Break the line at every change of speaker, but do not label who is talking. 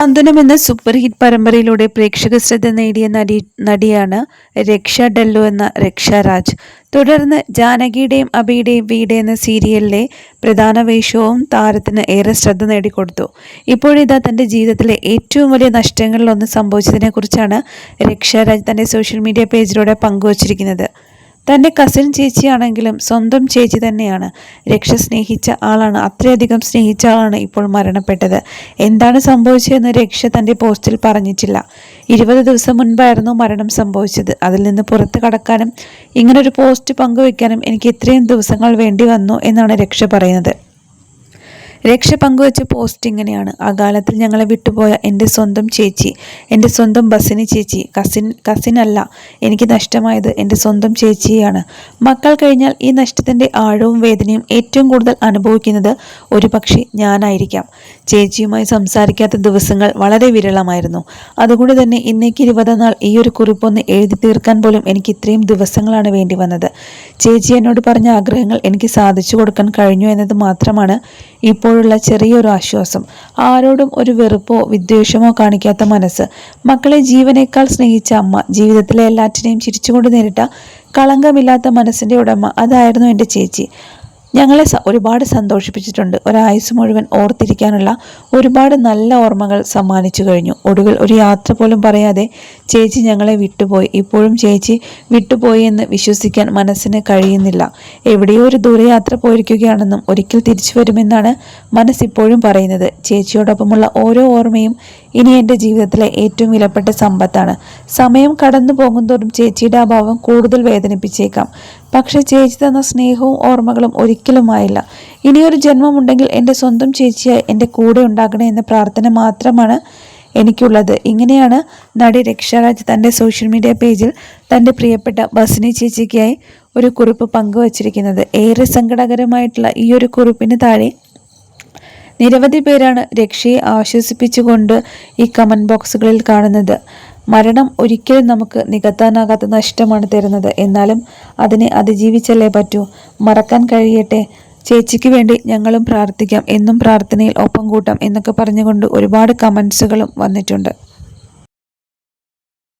സാന്ത്വനം എന്ന super hit പരമ്പരയിലൂടെ പ്രേക്ഷക ശ്രദ്ധ നേടിയ നടിയാണ് രക്ഷ ഡല്ലു എന്ന രക്ഷ രാജ്. തുടർന്ന് ജാനകിയുടെയും അബിയുടെയും വീട് എന്ന സീരിയലിലെ പ്രധാന വേഷവും താരത്തിന് ഏറെ ശ്രദ്ധ നേടിക്കൊടുത്തു. ഇപ്പോഴിതാ തൻ്റെ ജീവിതത്തിലെ ഏറ്റവും വലിയ നഷ്ടങ്ങളിലൊന്ന് സംഭവിച്ചതിനെക്കുറിച്ചാണ് രക്ഷ രാജ് തൻ്റെ സോഷ്യൽ മീഡിയ പേജിലൂടെ പങ്കുവച്ചിരിക്കുന്നത്. തൻ്റെ കസിൻ ചേച്ചിയാണെങ്കിലും സ്വന്തം ചേച്ചി തന്നെയാണ്. രക്ഷ സ്നേഹിച്ച ആളാണ്, അത്രയധികം സ്നേഹിച്ച ആളാണ് ഇപ്പോൾ മരണപ്പെട്ടത്. എന്താണ് സംഭവിച്ചതെന്ന് രക്ഷ തൻ്റെ പോസ്റ്റിൽ പറഞ്ഞിട്ടില്ല. 20 ദിവസം മുൻപായിരുന്നു മരണം സംഭവിച്ചത്. അതിൽ നിന്ന് പുറത്ത് കടക്കാനും ഇങ്ങനൊരു പോസ്റ്റ് പങ്കുവെക്കാനും എനിക്ക് ഇത്രയും ദിവസങ്ങൾ വേണ്ടി വന്നു എന്നാണ് രക്ഷ പറയുന്നത്. രക്ഷ പങ്കുവച്ച പോസ്റ്റ് ഇങ്ങനെയാണ്: അകാലത്തിൽ ഞങ്ങളെ വിട്ടുപോയ എൻ്റെ സ്വന്തം ചേച്ചി, എൻ്റെ സ്വന്തം ബസിനി ചേച്ചി. കസിനല്ല, എനിക്ക് നഷ്ടമായത് എൻ്റെ സ്വന്തം ചേച്ചിയാണ്. മക്കൾ കഴിഞ്ഞാൽ ഈ നഷ്ടത്തിൻ്റെ ആഴവും വേദനയും ഏറ്റവും കൂടുതൽ അനുഭവിക്കുന്നത് ഒരുപക്ഷെ ഞാനായിരിക്കാം. ചേച്ചിയുമായി സംസാരിക്കാത്ത ദിവസങ്ങൾ വളരെ വിരളമായിരുന്നു. അതുകൊണ്ട് തന്നെ ഇന്നേക്ക് 20 നാൾ ഈ ഒരു കുറിപ്പൊന്ന് എഴുതി തീർക്കാൻ പോലും എനിക്ക് ഇത്രയും ദിവസങ്ങളാണ് വേണ്ടി വന്നത്. ചേച്ചി എന്നോട് പറഞ്ഞ ആഗ്രഹങ്ങൾ എനിക്ക് സാധിച്ചു കൊടുക്കാൻ കഴിഞ്ഞു എന്നത് മാത്രമാണ് ഇപ്പോഴുള്ള ചെറിയൊരു ആശ്വാസം. ആരോടും ഒരു വെറുപ്പോ വിദ്വേഷമോ കാണിക്കാത്ത മനസ്സ്, മക്കളെ ജീവനേക്കാൾ സ്നേഹിച്ച അമ്മ, ജീവിതത്തിലെ എല്ലാറ്റിനെയും ചിരിച്ചുകൊണ്ട് നേരിട്ട കളങ്കമില്ലാത്ത മനസ്സിൻ്റെ ഉടമ, അതായിരുന്നു എൻ്റെ ചേച്ചി. ഞങ്ങളെ ഒരുപാട് സന്തോഷിപ്പിച്ചിട്ടുണ്ട്. ഒരായുസ് മുഴുവൻ ഓർത്തിരിക്കാനുള്ള ഒരുപാട് നല്ല ഓർമ്മകൾ സമ്മാനിച്ചു കഴിഞ്ഞു. ഒടുവിൽ ഒരു യാത്ര പോലും പറയാതെ ചേച്ചി ഞങ്ങളെ വിട്ടുപോയി. ഇപ്പോഴും ചേച്ചി വിട്ടുപോയി എന്ന് വിശ്വസിക്കാൻ മനസ്സിന് കഴിയുന്നില്ല. എവിടെയോ ഒരു ദൂരയാത്ര പോയിരിക്കുകയാണെന്നും ഒരിക്കൽ തിരിച്ചു വരുമെന്നാണ് മനസ്സിപ്പോഴും പറയുന്നത്. ചേച്ചിയോടൊപ്പമുള്ള ഓരോ ഓർമ്മയും ഇനി എൻ്റെ ജീവിതത്തിലെ ഏറ്റവും വിലപ്പെട്ട സമ്പത്താണ്. സമയം കടന്നു പോകുന്തോറും ചേച്ചിയുടെ അഭാവം കൂടുതൽ വേദനിപ്പിച്ചേക്കാം. പക്ഷെ ചേച്ചി തന്ന സ്നേഹവും ഓർമ്മകളും ഒരിക്കലുമായില്ല. ഇനിയൊരു ജന്മമുണ്ടെങ്കിൽ എൻ്റെ സ്വന്തം ചേച്ചിയായി എൻ്റെ കൂടെ ഉണ്ടാകണേ എന്ന പ്രാർത്ഥന മാത്രമാണ് എനിക്കുള്ളത്. ഇങ്ങനെയാണ് നടി രക്ഷ രാജ് തൻ്റെ സോഷ്യൽ മീഡിയ പേജിൽ തൻ്റെ പ്രിയപ്പെട്ട ബസിനി ചേച്ചിക്കായി ഒരു കുറിപ്പ് പങ്കുവച്ചിരിക്കുന്നത്. ഏറെ സങ്കടകരമായിട്ടുള്ള ഈ ഒരു കുറിപ്പിന് താഴെ നിരവധി പേരാണ് രക്ഷയെ ആശ്വസിപ്പിച്ചുകൊണ്ട് ഈ കമൻറ്റ് ബോക്സുകളിൽ കാണുന്നത്. മരണം ഒരിക്കലും നമുക്ക് നികത്താനാകാത്ത നഷ്ടമാണ് തരുന്നത്. എന്നാലും അതിനെ അതിജീവിച്ചല്ലേ പറ്റൂ. മറക്കാൻ കഴിയട്ടെ. ചേച്ചിക്ക് വേണ്ടി ഞങ്ങളും പ്രാർത്ഥിക്കാം, എന്നും പ്രാർത്ഥനയിൽ ഒപ്പം കൂട്ടാം എന്നൊക്കെ പറഞ്ഞുകൊണ്ട് ഒരുപാട് കമൻസുകളും വന്നിട്ടുണ്ട്.